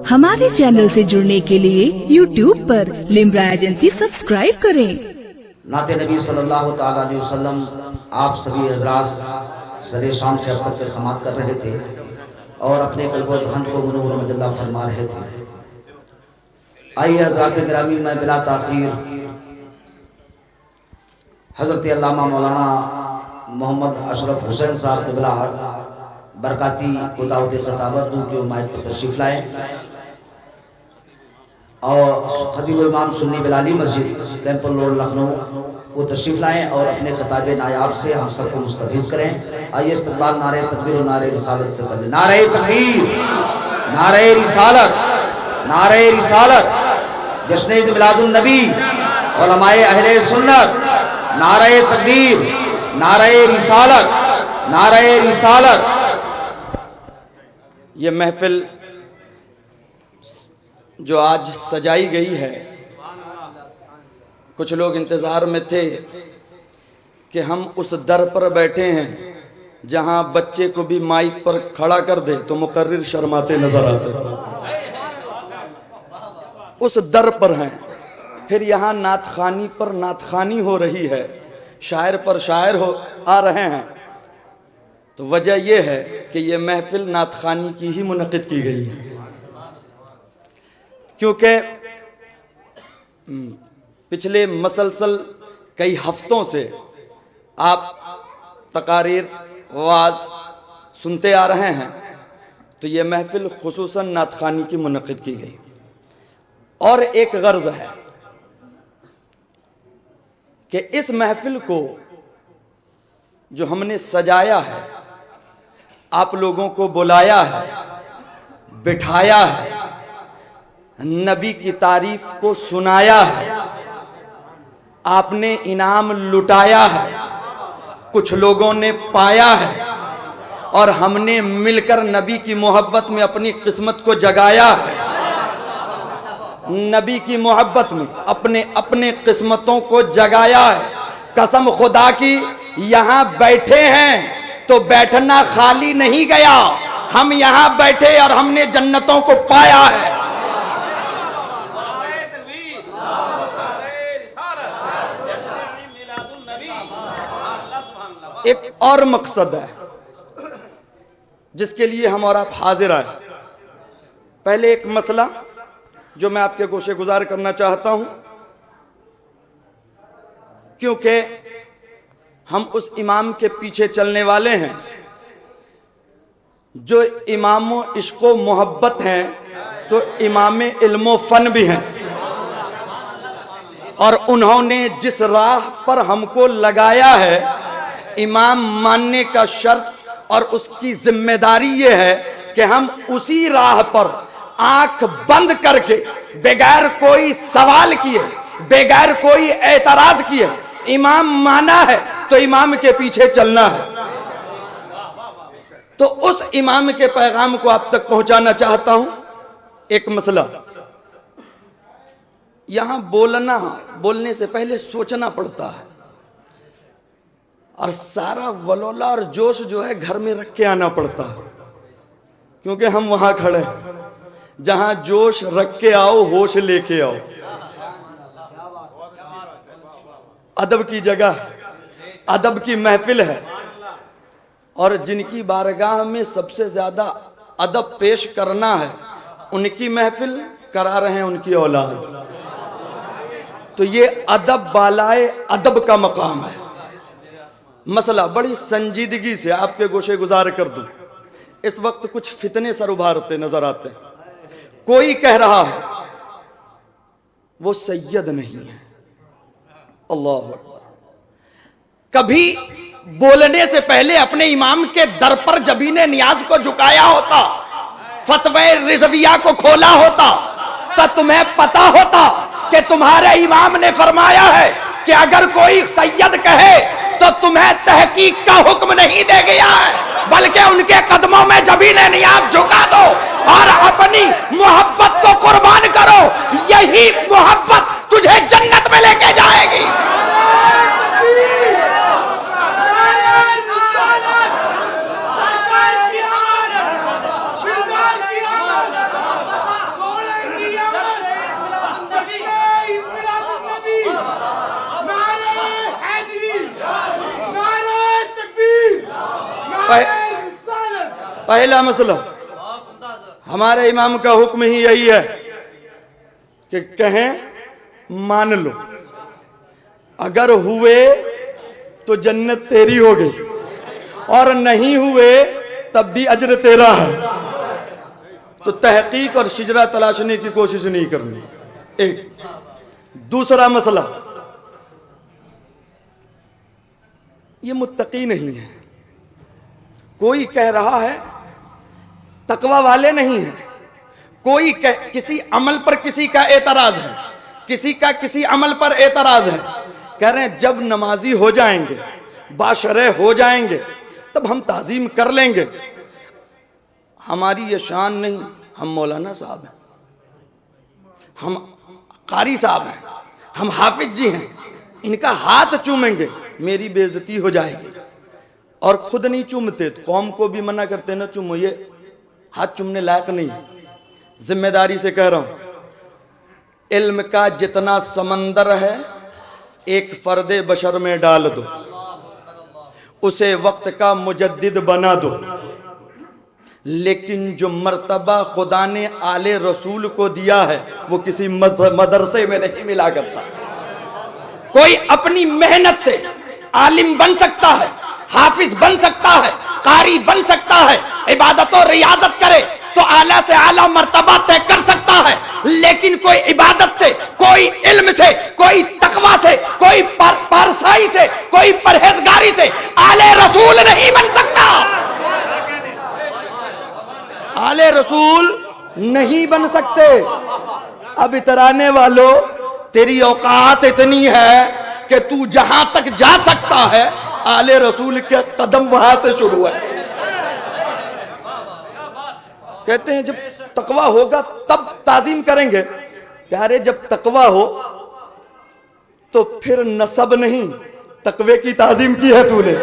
हमारे चैनल से जुड़ने के लिए YouTube पर लिम्रा एजेंसी सब्सक्राइब करें। नाते नबी सल्लल्लाहु ताला अलैहि वसल्लम आप सभी हजरात सरे शाम से अब तक के समाप्त कर रहे थे और अपने कल्ब व ज़हन को मुनव्वर मजल्ला फरमा रहे थे। आइए हजरात गिरामी में बिला ताखीर हजरत अल्लामा मौलाना मोहम्मद अशरफ हुसैन साहब क़िबला बरकाती को दावत खिताबत के माइक पर तशरीफ लाए और खतीब इमाम सुन्नी बिलाली मस्जिद कैंपल रोड लखनऊ वो तशरीफ लाएं और अपने खिताब नायाब से हम सबको मुस्तफीज करें। आइए इस्तक़बाल नारे तकबीर और नारे रिसालत से करें। नारे तकबीर, नारे रिसालत, नारे रिसालत, जश्न ईद मिलादुन नबी, उलमाए अहले सुन्नत, नारे तकबीर, नारे रिसालत, नारे रिसालत। ये महफिल जो आज सजाई गई है, कुछ लोग इंतज़ार में थे कि हम उस दर पर बैठे हैं जहां बच्चे को भी माइक पर खड़ा कर दे तो मुकर्रिर शर्माते नजर आते, उस दर पर हैं। फिर यहाँ नातखानी पर नातखानी हो रही है, शायर पर शायर हो आ रहे हैं। तो वजह यह है कि यह महफिल नातखानी की ही मुनक़िद की गई है, क्योंकि पिछले मसलसल कई हफ्तों से आप तकारीर वाज सुनते आ रहे हैं। तो यह महफिल खुसूसन नातखानी की मुनक़िद की गई और एक गर्ज है कि इस महफिल को जो हमने सजाया है, आप लोगों को बुलाया है, बिठाया है, नबी की तारीफ को सुनाया है, आपने इनाम लुटाया है, कुछ लोगों ने पाया है और हमने मिलकर नबी की मोहब्बत में अपनी किस्मत को जगाया है। नबी की मोहब्बत में अपने अपने किस्मतों को जगाया है। कसम खुदा की, यहां बैठे हैं तो बैठना खाली नहीं गया, हम यहां बैठे और हमने जन्नतों को पाया है। एक और मकसद है जिसके लिए हम और आप हाजिर आए। पहले एक मसला जो मैं आपके गोशे गुजार करना चाहता हूं, क्योंकि हम उस इमाम के पीछे चलने वाले हैं जो इमामो इश्को मोहब्बत हैं, तो इमाम इल्मो फन भी हैं। और उन्होंने जिस राह पर हमको लगाया है, इमाम मानने का शर्त और उसकी जिम्मेदारी ये है कि हम उसी राह पर आंख बंद करके बगैर कोई सवाल किए, बगैर कोई एतराज किए, इमाम माना है तो इमाम के पीछे चलना है। तो उस इमाम के पैगाम को आप तक पहुंचाना चाहता हूं। एक मसला, यहां बोलने से पहले सोचना पड़ता है और सारा वलोला और जोश जो है घर में रख के आना पड़ता है, क्योंकि हम वहां खड़े हैं जहां जोश रख के आओ, होश लेके आओ। अदब की जगह, अदब की महफिल है और जिनकी बारगाह में सबसे ज्यादा अदब पेश करना है, उनकी महफिल करा रहे हैं उनकी औलाद। तो ये अदब बालाए अदब का मकाम है। मसला बड़ी संजीदगी से आपके गोशे गुजार कर दूं। इस वक्त कुछ फितने सर उभारते नजर आते हैं। कोई कह रहा है वो सैयद नहीं है, अल्लाह अकबर। कभी बोलने से पहले अपने इमाम के दर पर जबीने नियाज को झुकाया होता, फतवे रिजविया को खोला होता, तो तुम्हें पता होता कि तुम्हारे इमाम ने फरमाया है कि अगर कोई सैयद कहे तो तुम्हें तहकीक का हुक्म नहीं दे गया है, बल्कि उनके कदमों में जबीने नियाज झुका दो और अपनी मोहब्बत को कुर्बान करो। यही मोहब्बत तुझे जन्नत में लेके जाएगी। पहला मसला, हमारे इमाम का हुक्म ही यही है कि कहें मान लो, अगर हुए तो जन्नत तेरी हो गई और नहीं हुए तब भी अजर तेरा है। तो तहकीक और शिजरा तलाशने की कोशिश नहीं करनी। एक दूसरा मसला, ये मुत्तकी नहीं है। कोई कह रहा है तकवा वाले नहीं है, कोई किसी अमल पर किसी का एतराज है, किसी का किसी अमल पर एतराज है, कह रहे हैं जब नमाजी हो जाएंगे, बाशरे हो जाएंगे, तब हम ताजीम कर लेंगे। हमारी ये शान नहीं, हम मौलाना साहब हैं, हम कारी साहब हैं, हम हाफिज जी हैं, इनका हाथ चूमेंगे मेरी बेइज्जती हो जाएगी। और खुद नहीं चूमते तो कौम को भी मना करते ना चूमो, ये हाथ चूमने लायक नहीं। जिम्मेदारी से कह रहा हूं, इल्म का जितना समंदर है एक फर्दे बशर में डाल दो, उसे वक्त का मुजद्दिद बना दो, लेकिन जो मर्तबा खुदा ने आले रसूल को दिया है वो किसी मदरसे में नहीं मिला करता। कोई अपनी मेहनत से आलिम बन सकता है, हाफिज बन सकता है, कारी बन सकता है, इबादत और रियाजत करे तो आला से आला मर्तबा तय कर सकता है, लेकिन कोई इबादत से, कोई इल्म से, कोई तकवा से, कोई पारसाई से, कोई परहेजगारी से आले रसूल नहीं बन सकता। आले रसूल नहीं बन सकते। अब इतराने वालों, तेरी औकात इतनी है कि तू जहां तक जा सकता है, आले रसूल के कदम वहां से शुरू है। कहते हैं जब तकवा होगा तब ताजीम करेंगे। प्यारे, जब तकवा हो तो फिर नसब नहीं, तकवे की ताजीम की है तूने,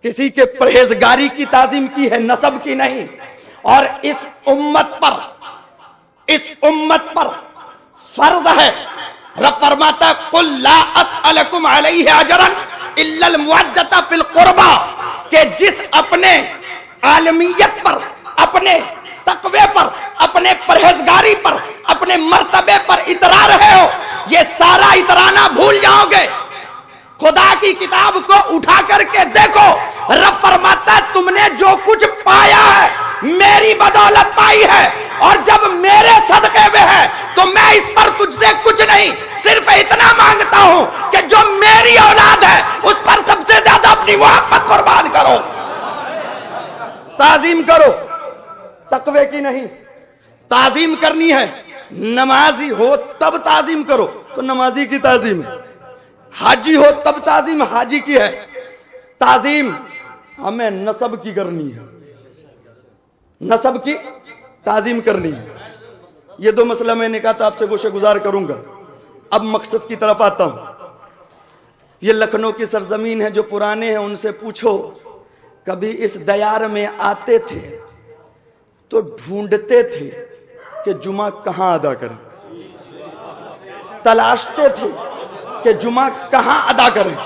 किसी के परहेजगारी की ताजीम की है, नसब की नहीं। और इस उम्मत पर फर्ज है, रब फरमाता कुल ला अस्अलकुम अलैहि अजरन इल्लल मुअद्दता फिल कुर्बा, के जिस अपने आलमियत पर, अपने तकवे पर, अपने परहेजगारी पर, अपने मर्तबे पर इतरा रहे हो, ये सारा इतराना भूल जाओगे। खुदा की किताब को उठा करके देखो, रब फरमाता है तुमने जो कुछ पाया है मेरी बदौलत पाई है, और जब मेरे सदके में है तो मैं इस पर तुझसे कुछ नहीं, सिर्फ इतना मांगता हूं कि जो मेरी औलाद है उस पर सबसे ज्यादा अपनी मोहब्बत कुर्बान करो, ताजीम करो, तकवे की नहीं, ताजीम करनी है। नमाजी हो तब ताजीम करो तो नमाजी की ताजीम है, हाजी हो तब ताजीम हाजी की है। ताजीम हमें नसब की करनी है, नसब की ताजीम करनी है। ये दो मसला मैंने कहा था आपसे गोशे गुजार करूंगा। अब मकसद की तरफ आता हूं। ये लखनऊ की सरजमीन है, जो पुराने हैं उनसे पूछो, कभी इस दयार में आते थे तो ढूंढते थे कि जुमा कहां अदा करें, तलाशते थे कि जुमा कहां अदा करें।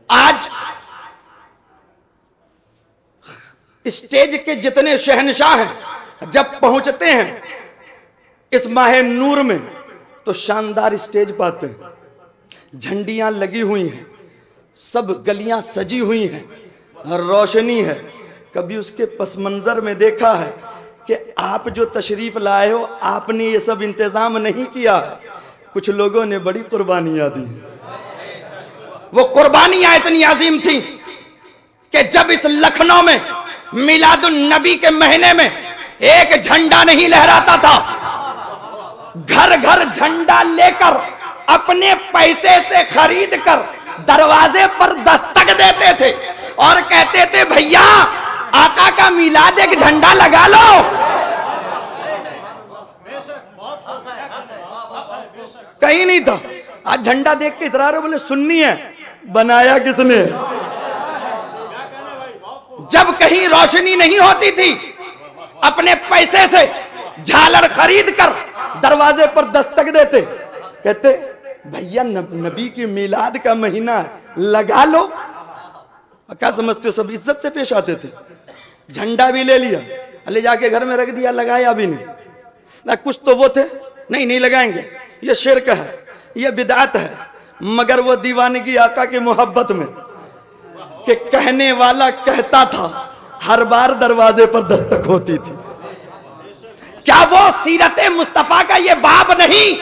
आज स्टेज के जितने शहनशाह हैं जब पहुंचते हैं इस माह नूर में तो शानदार स्टेज पाते हैं, झंडियां लगी हुई हैं, सब गलियां सजी हुई हैं, रोशनी है। कभी उसके पस मंजर में देखा है कि आप जो तशरीफ लाए हो आपने ये सब इंतजाम नहीं किया है, कुछ लोगों ने बड़ी कुर्बानियां दी। वो कुर्बानियां इतनी अजीम थी कि जब इस लखनऊ में मिलादुन नबी के महीने में एक झंडा नहीं लहराता था, घर घर झंडा लेकर अपने पैसे से खरीद कर दरवाजे पर दस्तक देते थे और कहते थे भैया आका का मिलाद एक झंडा लगा लो। कहीं नहीं था। आज झंडा देख के इतरा रहे, बोले सुन्नी है, बनाया किसने? जब कहीं रोशनी नहीं होती थी अपने पैसे से झालर खरीद कर दरवाजे पर दस्तक देते, कहते भैया नबी की मिलाद का महीना लगा लो। क्या समझते हो, सब इज्जत से पेश आते थे। झंडा भी ले लिया, ले जाके घर में रख दिया, लगाया भी नहीं ना। कुछ तो वो थे, नहीं लगाएंगे, ये शिरक है, ये बिदअत है। मगर वो दीवानगी आका की मोहब्बत में कि कहने वाला कहता था, हर बार दरवाजे पर दस्तक होती थी। क्या वो सीरत मुस्तफा का ये बाब नहीं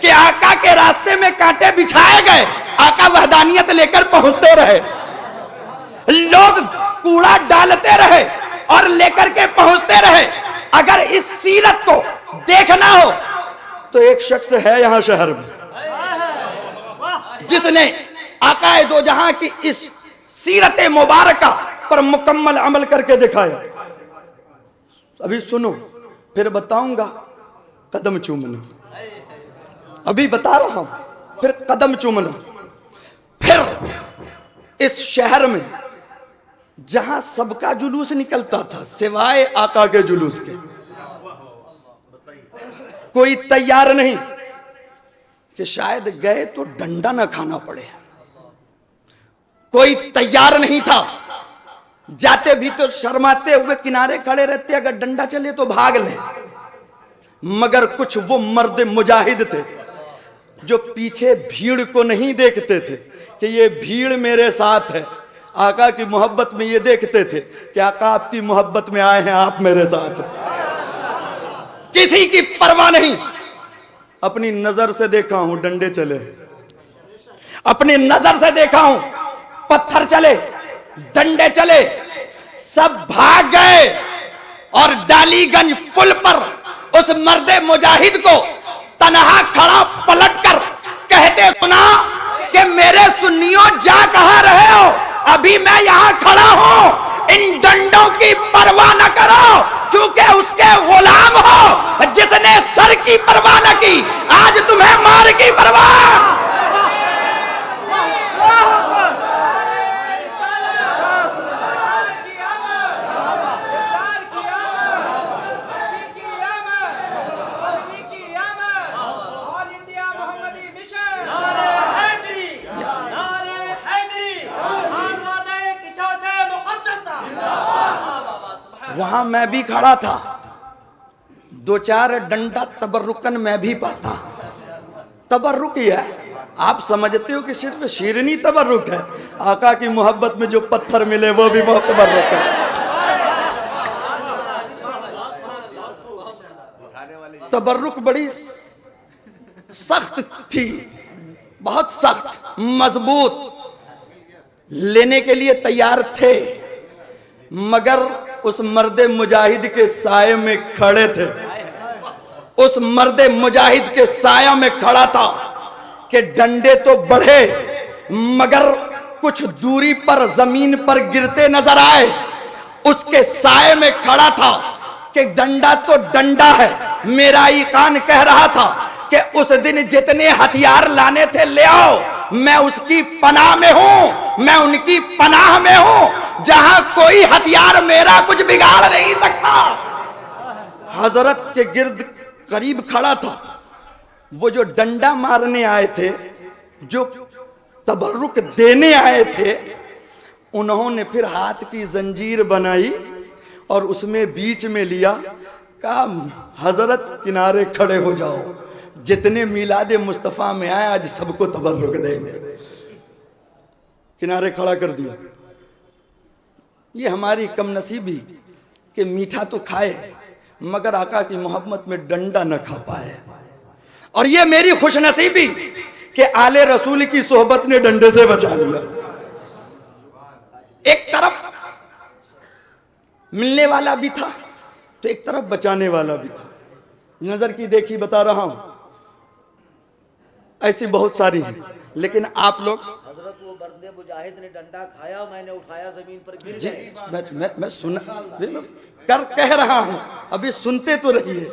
कि आका के रास्ते में कांटे बिछाए गए, आका वहदानियत लेकर पहुंचते रहे, लोग कूड़ा डालते रहे और लेकर के पहुंचते रहे। अगर इस सीरत को देखना हो तो एक शख्स है यहां शहर में जिसने आकाए दो जहां की इस सीरत मुबारका पर मुकम्मल अमल करके दिखाया। अभी सुनो, फिर बताऊंगा, कदम चूमना। अभी बता रहा हूं, फिर कदम चूमना। फिर इस शहर में जहां सबका जुलूस निकलता था सिवाय आका के जुलूस के, कोई तैयार नहीं कि शायद गए तो डंडा ना खाना पड़े। कोई तैयार नहीं था, जाते भी तो शर्माते हुए किनारे खड़े रहते, अगर डंडा चले तो भाग ले। मगर कुछ वो मर्द मुजाहिद थे जो पीछे भीड़ को नहीं देखते थे कि ये भीड़ मेरे साथ है। आका की मोहब्बत में ये देखते थे कि आका आपकी मोहब्बत में आए हैं, आप मेरे साथ। किसी की परवाह नहीं। अपनी नजर से देखा हूं डंडे चले, अपनी नजर से देखा हूं पत्थर चले, डंडे चले, सब भाग गए। और डालीगंज पुल पर उस मर्दे मुजाहिद को तनहा खड़ा पलटकर कहते सुना कि मेरे सुन्नियों जा कहां रहे हो, अभी मैं यहां खड़ा हूं, इन डंडों की परवाह न करो, क्योंकि उसके गुलाम हो जिसने सर की परवाह न की, आज तुम्हें मार की परवाह। वहां मैं भी खड़ा था, दो चार डंडा तबर्रुकन मैं भी पाता। तबर्रुक ही है, आप समझते हो कि सिर्फ शीरनी तबर्रुक है, आका की मोहब्बत में जो पत्थर मिले वो भी बहुत तबर्रुक है। तबर्रुक बड़ी सख्त थी, बहुत सख्त, मजबूत, लेने के लिए तैयार थे, मगर उस मर्दे मुजाहिद के साये में खड़े थे। उस मर्दे मुजाहिद के साया में खड़ा था कि डंडे तो बढ़े मगर कुछ दूरी पर जमीन पर गिरते नजर आए। उसके साये में खड़ा था कि डंडा तो डंडा है। मेरा ईकान कह रहा था कि उस दिन जितने हथियार लाने थे ले आओ, मैं उसकी पनाह में हूं, मैं उनकी पनाह में हूं, जहां कोई हथियार मेरा कुछ बिगाड़ नहीं सकता। हजरत के गिर्द करीब खड़ा था वो जो डंडा मारने आए थे, जो तबर्रुक देने आए थे, उन्होंने फिर हाथ की जंजीर बनाई और उसमें बीच में लिया, कहा हजरत किनारे खड़े हो जाओ, जितने मिलादे मुस्तफा में आए आज सबको तबर्रुक देंगे। किनारे खड़ा कर दिया। ये हमारी कमनसीबी कि मीठा तो खाए मगर आका की मोहब्बत में डंडा न खा पाए, और ये मेरी खुशनसीबी कि आले रसूल की सोहबत ने डंडे से बचा लिया। एक तरफ मिलने वाला भी था तो एक तरफ बचाने वाला भी था। नजर की देखी बता रहा हूं, ऐसी बहुत सारी है, लेकिन आप लोग हजरत वो बंदे मुजाहिद ने डंडा खाया, मैंने उठाया, जमीन पर गिर गए। मैं सुन कर कह रहा हूं, अभी सुनते तो रहिए।